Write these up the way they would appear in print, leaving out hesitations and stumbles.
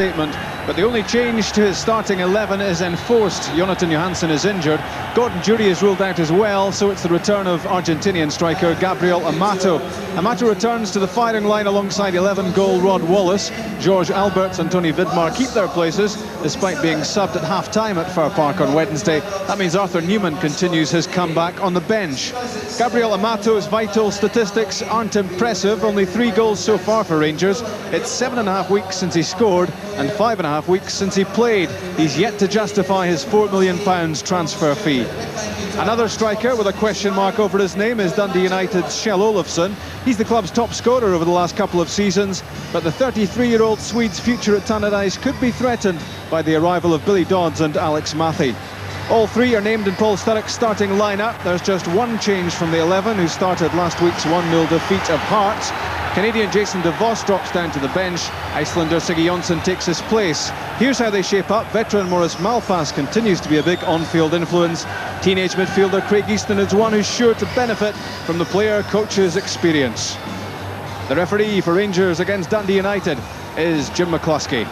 statement. But the only change to his starting 11 is enforced. Jonathan Johansson is injured. Gordon Jury is ruled out as well, so it's the return of Argentinian striker Gabriel Amato. Amato returns to the firing line alongside 11-goal Rod Wallace. George Alberts and Tony Vidmar keep their places, despite being subbed at half-time at Fir Park on Wednesday. That means Arthur Newman continues his comeback on the bench. Gabriel Amato's vital statistics aren't impressive. Only 3 goals so far for Rangers. It's 7.5 weeks since he scored and 5.5 weeks since he played. He's yet to justify his £4 million transfer fee. Another striker with a question mark over his name is Dundee United's Kjell Olofsson. He's the club's top scorer over the last couple of seasons, but the 33-year-old Swede's future at Tannadice could be threatened by the arrival of Billy Dodds and Alex Mathy. All three are named in Paul Sturrock's starting lineup. There's just one change from the 11 who started last week's 1-0 defeat of Hearts. Canadian Jason De Vos drops down to the bench. Icelander Siggy Jonsson takes his place. Here's how they shape up. Veteran Maurice Malpass continues to be a big on-field influence. Teenage midfielder Craig Easton is one who's sure to benefit from the player-coach's experience. The referee for Rangers against Dundee United is Jim McCluskey.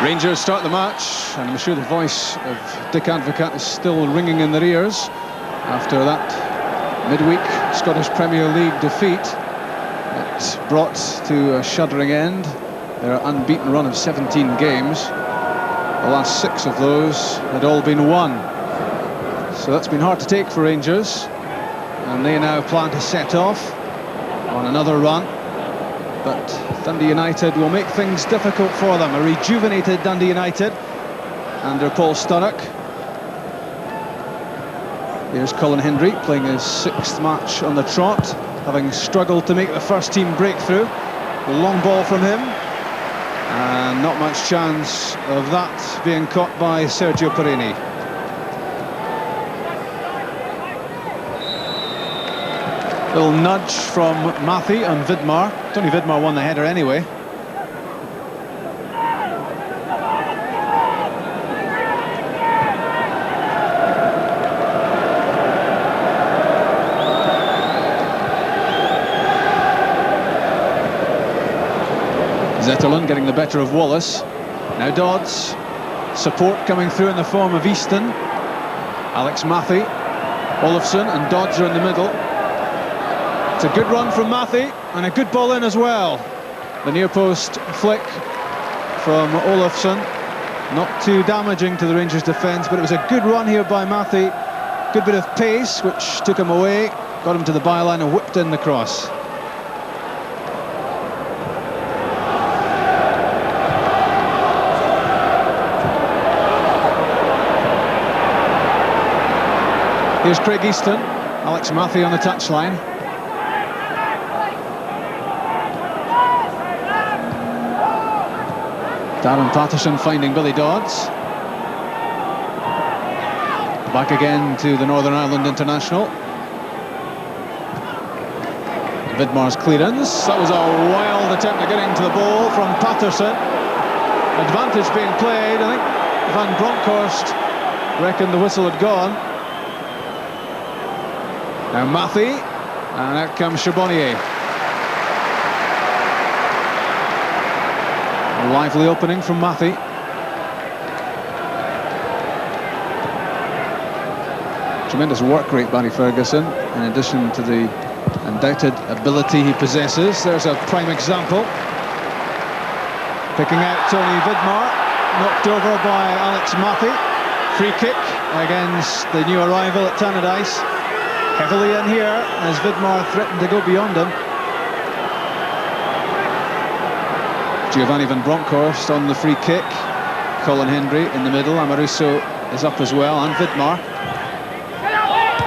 Rangers start the match, and I'm sure the voice of Dick Advocaat is still ringing in their ears after that midweek Scottish Premier League defeat. It brought to a shuddering end their unbeaten run of 17 games. The last 6 of those had all been won. So that's been hard to take for Rangers, and they now plan to set off on another run. But Dundee United will make things difficult for them. A rejuvenated Dundee United under Paul Sturrock. Here's Colin Hendry playing his 6th match on the trot, having struggled to make the first team breakthrough. A long ball from him, and not much chance of that being caught by Sergio Perini. Little nudge from Mathy and Vidmar. Tony Vidmar won the header anyway. Zetterlund getting the better of Wallace. Now Dodds. Support coming through in the form of Easton. Alex Mathy, Olofsson and Dodds are in the middle. It's a good run from Mathy and a good ball in as well. The near post flick from Olofsson. Not too damaging to the Rangers defence, but it was a good run here by Mathy. Good bit of pace, which took him away, got him to the byline and whipped in the cross. Here's Craig Easton, Alex Mathy on the touchline. Darren Patterson finding Billy Dodds. Back again to the Northern Ireland international. Vidmar's clearance. That was a wild attempt at getting to the ball from Patterson. Advantage being played. I think Van Bronckhorst reckoned the whistle had gone. Now Mathy, and out comes Charbonnier. A lively opening from Mathy. Tremendous work rate, Barry Ferguson, in addition to the undoubted ability he possesses. There's a prime example. Picking out Tony Vidmar, knocked over by Alex Mathy. Free kick against the new arrival at Tannadice. Heavily in here as Vidmar threatened to go beyond him. Giovanni Van Bronckhorst on the free kick. Colin Hendry in the middle. Amoruso is up as well, and Vidmar.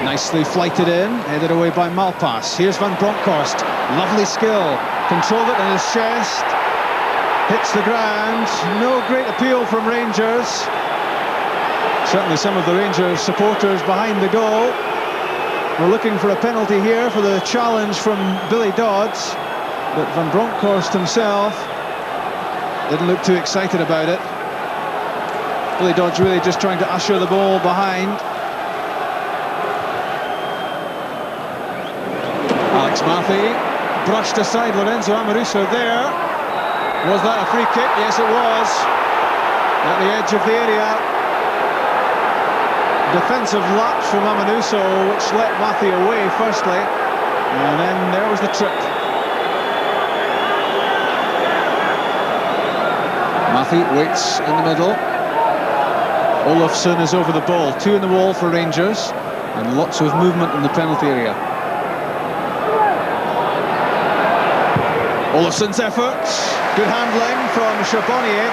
Nicely flighted in, headed away by Malpass. Here's Van Bronckhorst. Lovely skill. Controlled it in his chest. Hits the ground. No great appeal from Rangers. Certainly some of the Rangers supporters behind the goal. We're looking for a penalty here for the challenge from Billy Dodds, but Van Bronckhorst himself didn't look too excited about it. Billy Dodds really just trying to usher the ball behind. Alex Mathy brushed aside Lorenzo Amoruso there. Was that a free kick? Yes, it was. At the edge of the area. Defensive lapse from Amoruso, which let Mathy away firstly. And then there was the trip. Mathy waits in the middle. Olofsson is over the ball. 2 in the wall for Rangers. And lots of movement in the penalty area. Olofsson's effort. Good handling from Charbonnier.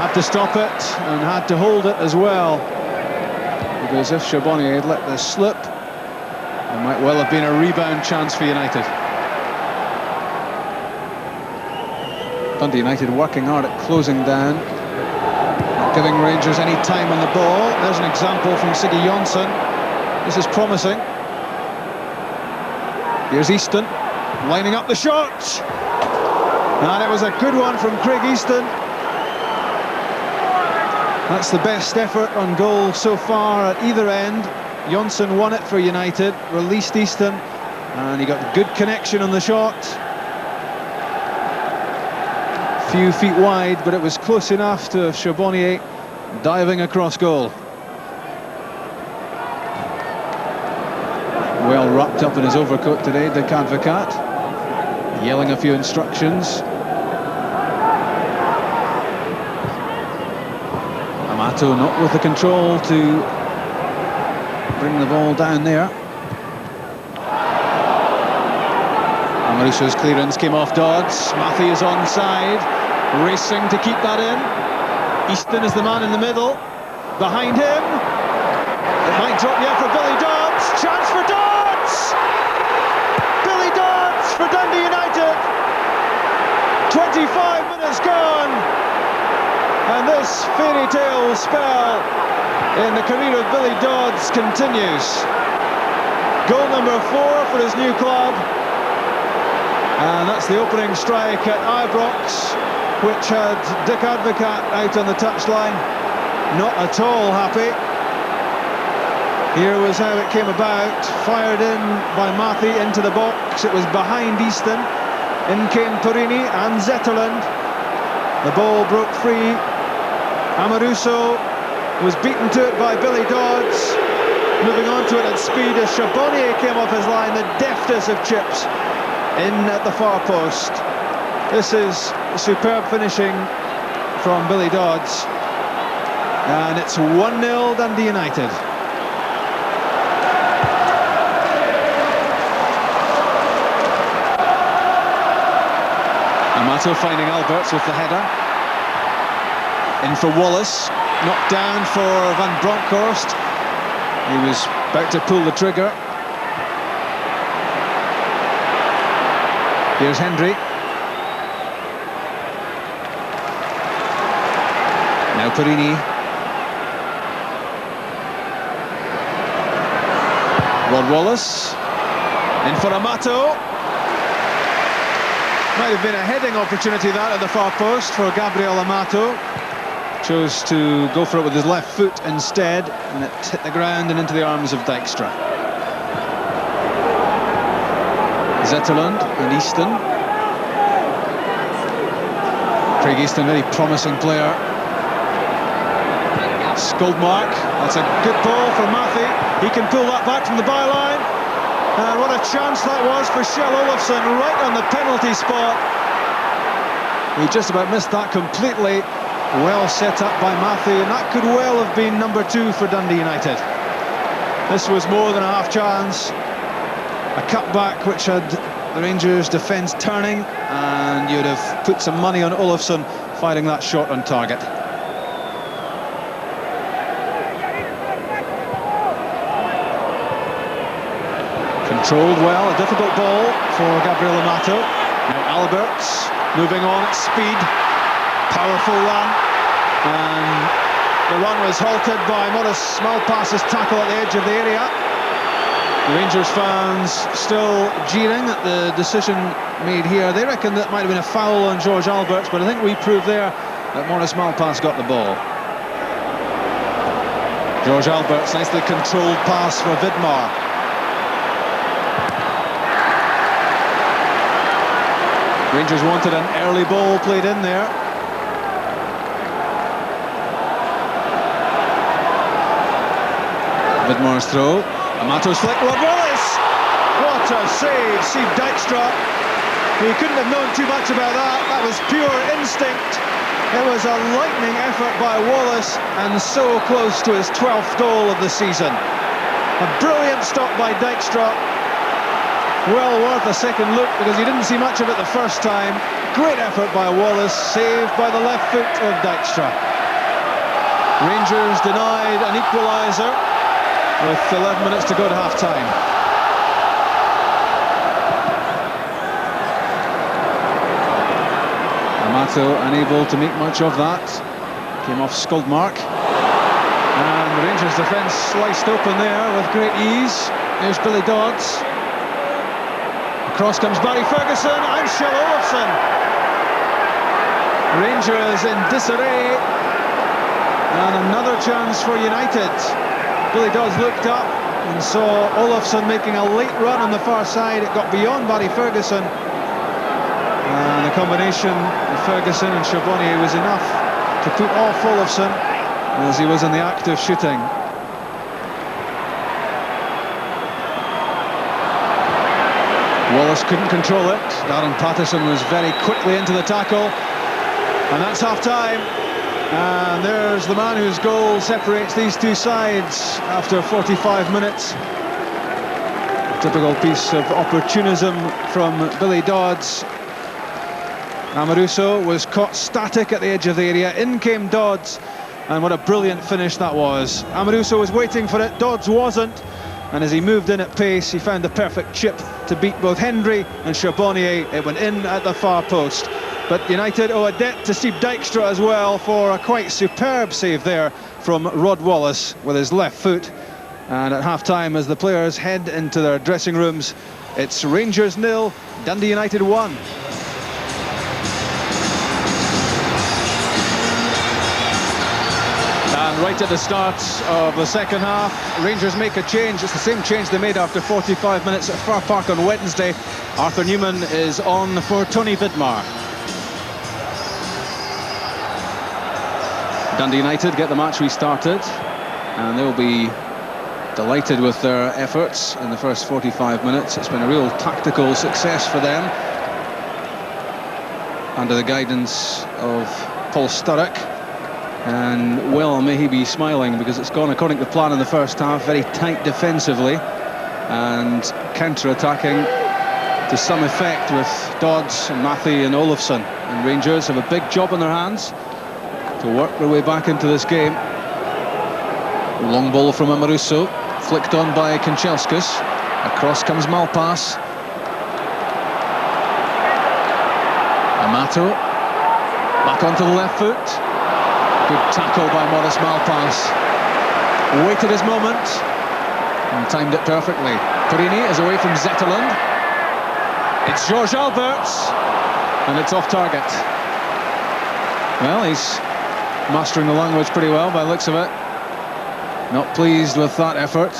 Had to stop it and had to hold it as well. Because if Charbonnier had let this slip, there might well have been a rebound chance for United. Dundee United working hard at closing down, not giving Rangers any time on the ball. There's an example from Siggy Jonsson. This is promising. Here's Easton, lining up the shot. And it was a good one from Craig Easton. That's the best effort on goal so far at either end. Jonsson won it for United, released Easton, and he got good connection on the shot. Few feet wide, but it was close enough to Charbonnier diving across goal. Well wrapped up in his overcoat today, Dick Advocat, yelling a few instructions. Amato not with the control to bring the ball down there. Amoruso's clearance came off Dodds. Mathy is onside, racing to keep that in. Easton is the man in the middle. Behind him, it might drop yet for Billy Dodds. Chance for Dodds! Billy Dodds for Dundee United. 25 minutes gone, and this fairy tale spell in the career of Billy Dodds continues. Goal number 4 for his new club. And that's the opening strike at Ibrox, which had Dick Advocat out on the touchline. Not at all happy. Here was how it came about. Fired in by Mathy into the box. It was behind Easton. In came Torini and Zetterland. The ball broke free. Amoruso was beaten to it by Billy Dodds. Moving on to it at speed as Charbonnier came off his line. The deftest of chips in at the far post. This is superb finishing from Billy Dodds. And it's 1-0 Dundee United. Amato finding Alberts with the header. In for Wallace. Knocked down for Van Bronckhorst. He was about to pull the trigger. Here's Hendry. Now Torini. Rod Wallace. In for Amato. Might have been a heading opportunity that at the far post for Gabriel Amato. Chose to go for it with his left foot instead, and it hit the ground and into the arms of Dijkstra. Zetterland and Easton. Craig Easton, very promising player. Skoldmark, that's a good ball for Mathy. He can pull that back from the byline. And what a chance that was for Kjell Olofsson, right on the penalty spot. He just about missed that completely. Well set up by Mathy, and that could well have been number 2 for Dundee United. This was more than a half chance. A cutback which had the Rangers' defence turning, and you'd have put some money on Olofsson firing that shot on target. Controlled well, a difficult ball for Gabriel Amato. Now Alberts moving on at speed. Powerful run, and the run was halted by Maurice Malpass's tackle at the edge of the area. The Rangers fans still jeering at the decision made here. They reckon that might have been a foul on George Alberts, but I think we proved there that Maurice Malpass got the ball. George Alberts, nicely controlled pass for Vidmar. Rangers wanted an early ball played in there. Vidmar's throw. Amato's flick. Rod Wallace! What a save, Steve Dijkstra. He couldn't have known too much about that. That was pure instinct. It was a lightning effort by Wallace, and so close to his 12th goal of the season. A brilliant stop by Dijkstra. Well worth a second look, because he didn't see much of it the first time. Great effort by Wallace, saved by the left foot of Dijkstra. Rangers denied an equaliser with 11 minutes to go to half-time. Amato unable to make much of that. Came off Skuldmark. And the Rangers defence sliced open there with great ease. There's Billy Dodds. Across comes Barry Ferguson and Shell Olofsson. Rangers in disarray. And another chance for United. Billy Dodds looked up and saw Olofsson making a late run on the far side. It got beyond Barry Ferguson. And the combination of Ferguson and Charbonnier was enough to put off Olofsson as he was in the act of shooting. Wallace couldn't control it. Darren Patterson was very quickly into the tackle. And that's half-time. And there's the man whose goal separates these two sides after 45 minutes. A typical piece of opportunism from Billy Dodds. Amoruso was caught static at the edge of the area. In came Dodds, and what a brilliant finish that was. Amoruso was waiting for it, Dodds wasn't, and as he moved in at pace, he found the perfect chip to beat both Hendry and Charbonnier. It went in at the far post. But United owe a debt to Steve Dijkstra as well for a quite superb save there from Rod Wallace with his left foot. And at half-time, as the players head into their dressing rooms, it's Rangers 0, Dundee United 1. And right at the start of the second half, Rangers make a change. It's the same change they made after 45 minutes at Fir Park on Wednesday. Arthur Newman is on for Tony Vidmar. Dundee United get the match restarted, and they'll be delighted with their efforts in the first 45 minutes. It's been a real tactical success for them under the guidance of Paul Sturrock, and well may he be smiling, because it's gone according to plan in the first half. Very tight defensively and counter-attacking to some effect with Dodds and Mathy and Olofsson, and Rangers have a big job on their hands to work their way back into this game. Long ball from Amoruso, flicked on by Kanchelskis. Across comes Malpass. Amato, back onto the left foot. Good tackle by Maurice Malpass. Waited his moment and timed it perfectly. Perini is away from Zetterlund. It's George Alberts, and it's off target. Well, he's mastering the language pretty well by the looks of it. Not pleased with that effort.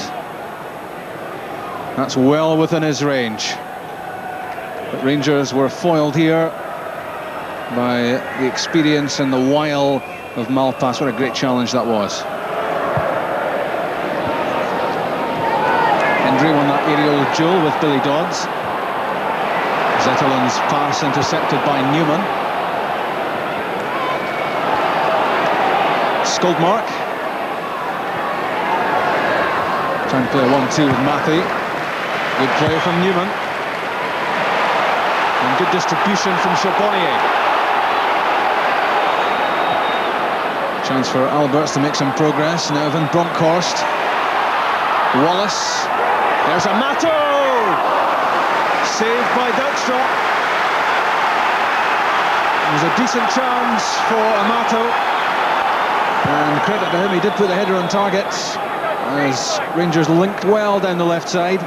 That's well within his range. But Rangers were foiled here by the experience and the wile of Malpass. What a great challenge that was. Hendry won that aerial duel with Billy Dodds. Zetterlund's pass intercepted by Newman. Skuldmark trying to play a 1-2 with Mathy. Good play from Newman, and good distribution from Charbonnier. Chance for Alberts to make some progress. Now Van Bronckhorst. Wallace. There's Amato! Saved by Dijkstra. There's a decent chance for Amato. And credit to him, he did put the header on target as Rangers linked well down the left side.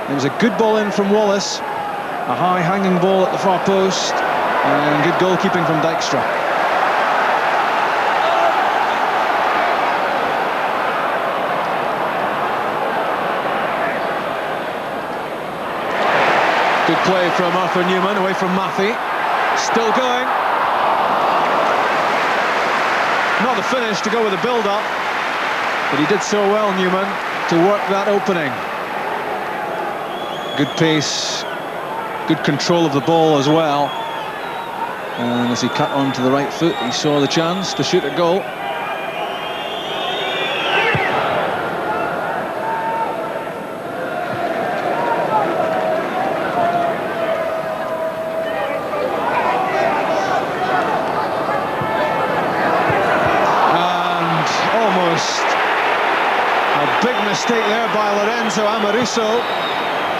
It was a good ball in from Wallace, a high hanging ball at the far post, and good goalkeeping from Dijkstra. Good play from Arthur Newman, away from Maffey. Still going. Not the finish to go with the build-up, but he did so well, Newman, to work that opening. Good pace, good control of the ball as well. And as he cut onto the right foot, he saw the chance to shoot a goal. Mistake there by Lorenzo Amoruso.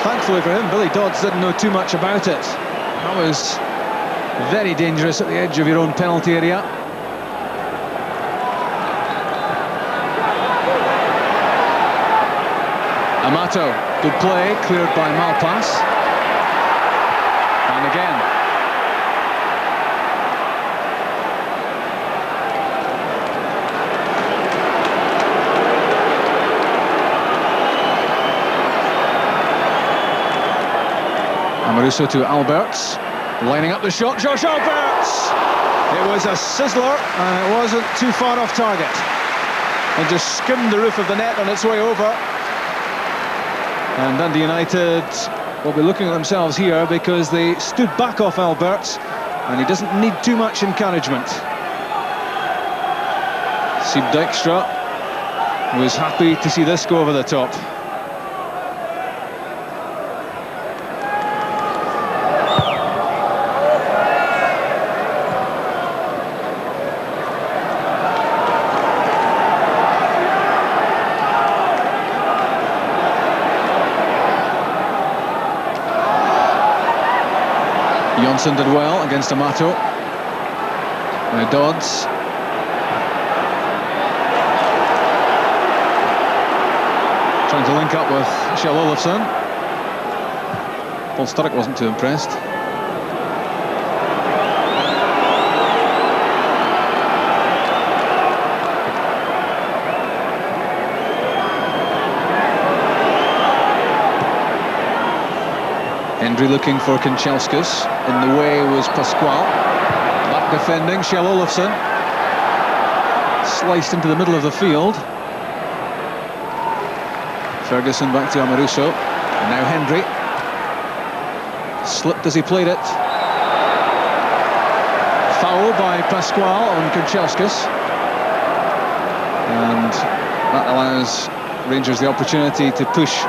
Thankfully for him, Billy Dodds didn't know too much about it. That was very dangerous at the edge of your own penalty area. Amato, good play, cleared by Malpass. And again. Amoruso to Alberts, lining up the shot, Josh Alberts! It was a sizzler, and it wasn't too far off target. And just skimmed the roof of the net on its way over. And Dundee United will be looking at themselves here because they stood back off Alberts, and he doesn't need too much encouragement. Sieb Dijkstra was happy to see this go over the top. Johnson did well against Amato. Now Dodds. Trying to link up with Kjell Olofsson. Paul Sturrock wasn't too impressed. Hendry looking for Kanchelskis. In the way was Pascual. Back defending, Kjell Olofsson. Sliced into the middle of the field. Ferguson back to Amoruso. And now Hendry. Slipped as he played it. Foul by Pascual on Kanchelskis. And that allows Rangers the opportunity to push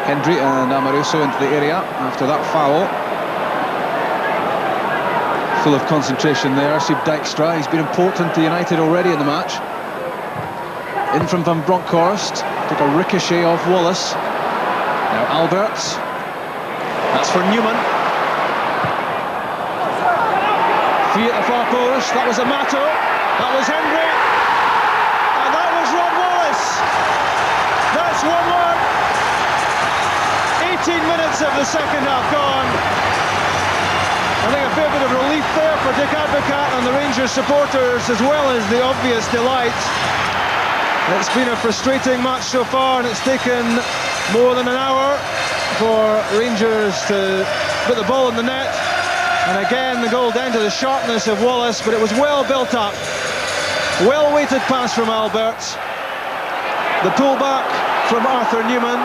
Hendry and Amoruso into the area after that foul. Full of concentration there, Sieb Dijkstra. He's been important to United already in the match. In from Van Bronckhorst, took a ricochet off Wallace. Now Alberts. That's for Newman. Free at the far post, that was Amato. That was Hendry. And that was Rod Wallace. That's 1-1. 18 minutes of the second half gone. I think a fair bit of relief there for Dick Advocat and the Rangers supporters, as well as the obvious delight. It's been a frustrating match so far, and it's taken more than an hour for Rangers to put the ball in the net. And again, the goal down to the sharpness of Wallace, but it was well built up. Well-weighted pass from Alberts. The pullback from Arthur Newman.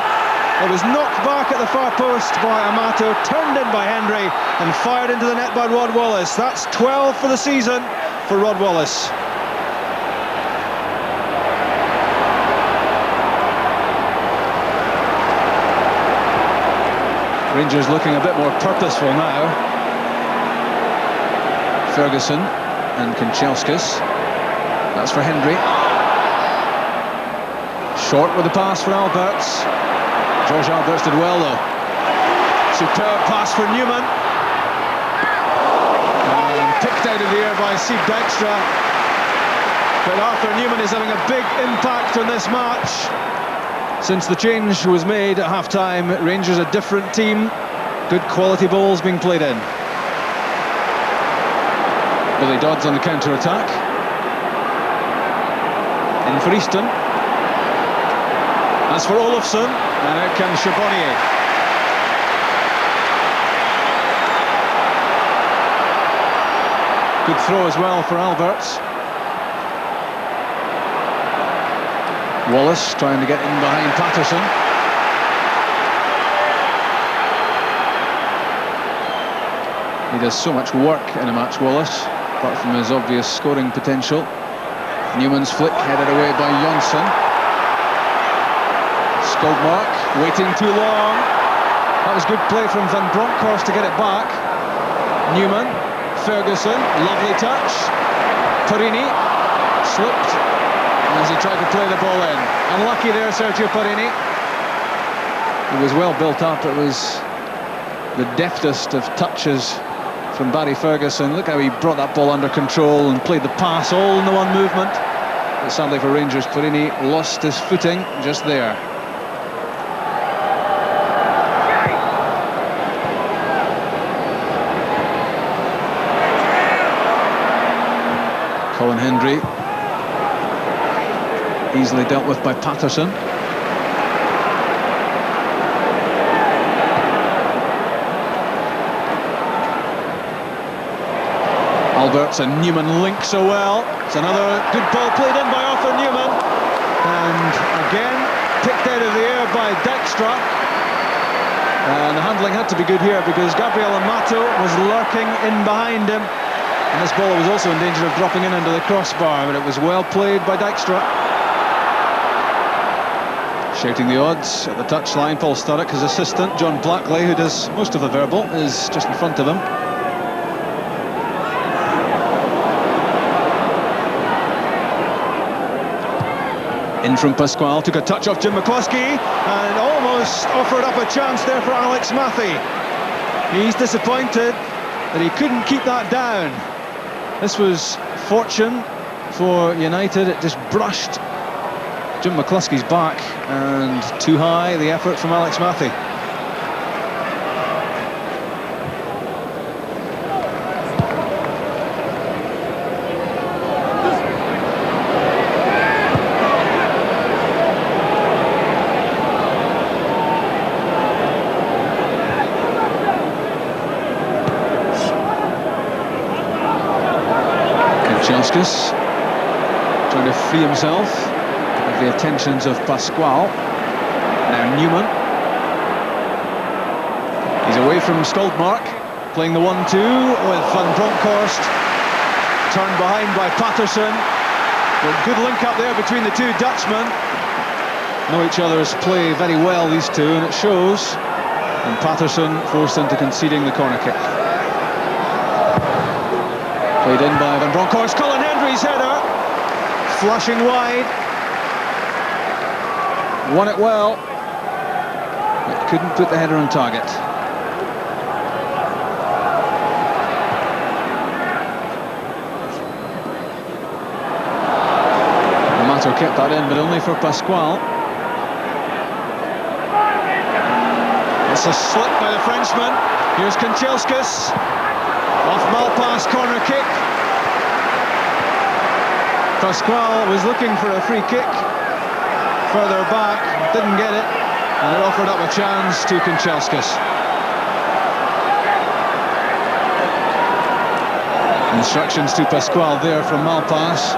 It was knocked back at the far post by Amato, turned in by Hendry, and fired into the net by Rod Wallace. That's 12 for the season for Rod Wallace. Rangers looking a bit more purposeful now. Ferguson and Kanchelskis. That's for Hendry. Short with the pass for Alberts. George Alberts did well though. Superb pass for Newman. And picked out of the air by Sieb Dijkstra. But Arthur Newman is having a big impact on this match. Since the change was made at half-time, Rangers a different team. Good quality balls being played in. Billy Dodds on the counter-attack. In for Easton. That's for Olofsson, and out comes Charbonnier. Good throw as well for Alberts. Wallace trying to get in behind Patterson. He does so much work in a match, Wallace, apart from his obvious scoring potential. Newman's flick headed away by Jonsson. Skoldmark waiting too long. That was good play from Van Bronckhorst to get it back. Newman, Ferguson, lovely touch. Perini slipped as he tried to play the ball in. Unlucky there, Sergio Perini. It was well built up. It was the deftest of touches from Barry Ferguson. Look how he brought that ball under control and played the pass all in the one movement. But sadly for Rangers, Perini lost his footing just there. Colin Hendry, easily dealt with by Patterson. Alberts and Newman link so well. It's another good ball played in by Arthur Newman. And again, picked out of the air by Dijkstra. And the handling had to be good here because Gabriel Amato was lurking in behind him. And this ball was also in danger of dropping in under the crossbar, but it was well played by Dijkstra. Shouting the odds at the touchline, Paul Sturrock, his assistant, John Blackley, who does most of the verbal, is just in front of him. In from Pasquale, took a touch off Jim McCluskey and almost offered up a chance there for Alex Matthey. He's disappointed that he couldn't keep that down. This was fortune for United. It just brushed Jim McCluskey's back, and too high the effort from Alex Matthey. Kanchelskis trying to free himself of the attentions of Pasquale. Now Newman. He's away from Skoldmark, playing the 1-2 with Van Bronckhorst. Turned behind by Patterson. But good link up there between the two Dutchmen. Know each other's play very well, these two, and it shows. And Patterson forced into conceding the corner kick. Played in by Van Bronckhorst. Colin Hendry's header. Flashing wide. Won it well. But couldn't put the header on target. Amato kept that in, but only for Pasquale. It's a slip by the Frenchman. Here's Kanchelskis. Off Malpass, corner kick. Pasquale was looking for a free kick further back, didn't get it, and it offered up a chance to Kanchelskis. Instructions to Pasquale there from Malpass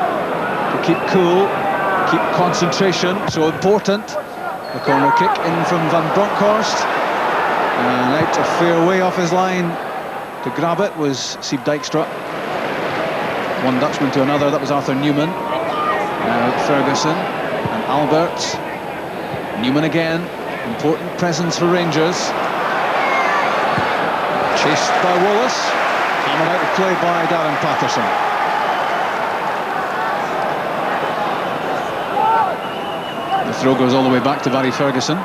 to keep cool, keep concentration, so important. The corner kick in from Van Bronckhorst, and out a fair way off his line. To grab it was Siep Dijkstra. One Dutchman to another, that was Arthur Newman. Now Ferguson and Alberts. Newman again, important presence for Rangers. Chased by Wallace. Hammered out of play by Darren Patterson. The throw goes all the way back to Barry Ferguson.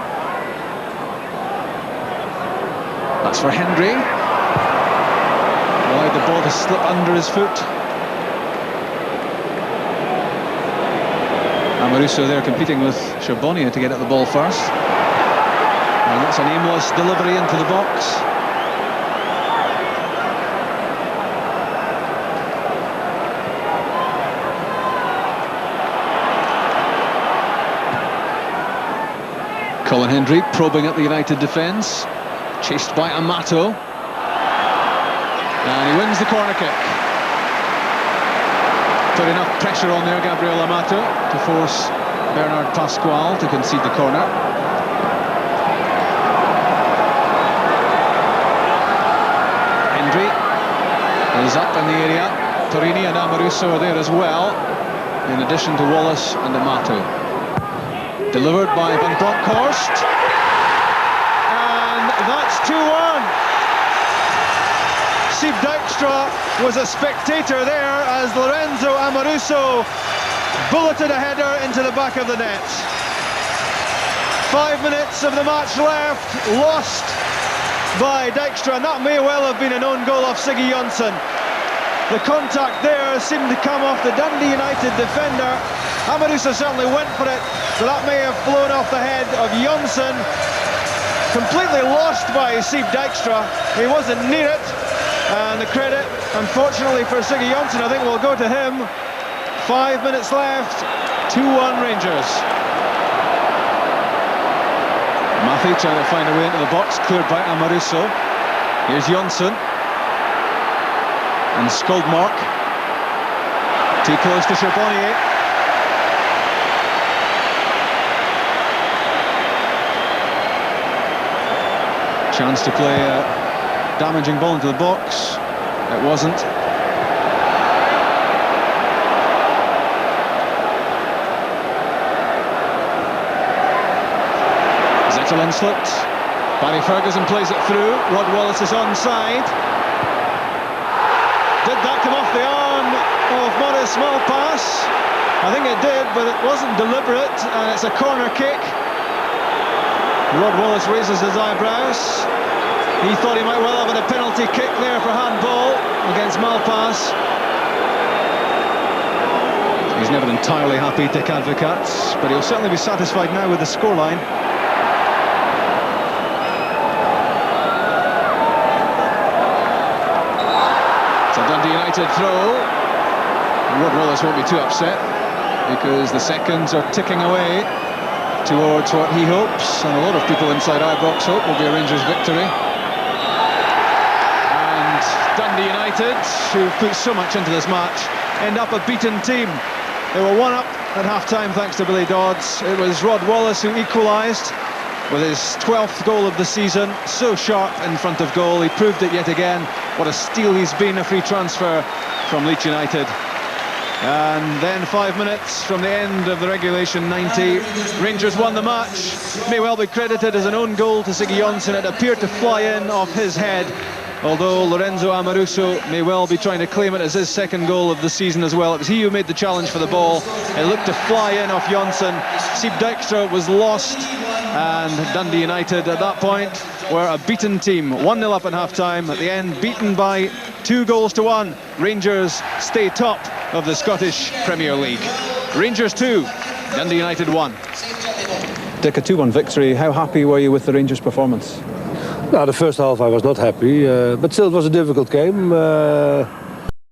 That's for Hendry. Allowed the ball to slip under his foot. Amoruso there competing with Charbonnier to get at the ball first. And that's an aimless delivery into the box. Colin Hendry probing at the United defence. Chased by Amato. And he wins the corner kick. Put enough pressure on there, Gabriel Amato, to force Bernard Pasquale to concede the corner. Hendry is up in the area. Torini and Amoruso are there as well, in addition to Wallace and Amato. Delivered by Van Bronckhorst. And that's 2-1. Sieb Dijkstra was a spectator there as Lorenzo Amoruso bulleted a header into the back of the net. 5 minutes of the match left, lost by Dijkstra, and that may well have been an own goal of Siggy Jonsson. The contact there seemed to come off the Dundee United defender. Amoruso certainly went for it, but that may have flown off the head of Jonsson. Completely lost by Sieb Dijkstra. He wasn't near it, and the credit, unfortunately for Siggy Jonsson, I think will go to him. 5 minutes left, 2-1 Rangers. Maffei trying to find a way into the box, cleared by Amoruso. Here's Jonsson. And Skoldmark. Too close to Charbonnier. Chance to play a damaging ball into the box. It wasn't. Zetterlund slipped. Barry Ferguson plays it through. Rod Wallace is onside. Did that come off the arm of Maurice Malpas? I think it did, but it wasn't deliberate, and it's a corner kick. Rod Wallace raises his eyebrows. He thought he might well have had a penalty kick there for handball against Malpas. He's never entirely happy, Dick Advocat, but he'll certainly be satisfied now with the scoreline. Dundee United throw. Rod Wallace won't be too upset because the seconds are ticking away towards what he hopes, and a lot of people inside Ibrox hope, will be a Rangers victory. And Dundee United, who've put so much into this match, end up a beaten team. They were 1-up at half-time thanks to Billy Dodds. It was Rod Wallace who equalised with his 12th goal of the season, so sharp in front of goal. He proved it yet again. What a steal he's been, a free transfer from Leeds United. And then 5 minutes from the end of the regulation 90, Rangers won the match. May well be credited as an own goal to Siggy Jonsson. It appeared to fly in off his head, although Lorenzo Amoruso may well be trying to claim it as his second goal of the season as well. It was he who made the challenge for the ball. It looked to fly in off Jonsson. Sieb Dijkstra was lost, and Dundee United at that point were a beaten team. 1-0 up at half-time, at the end beaten by 2-1. Rangers stay top of the Scottish Premier League. Rangers 2, Dundee United 1. Dick, a 2-1 victory. How happy were you with the Rangers' performance? No, the first half I was not happy, but still it was a difficult game.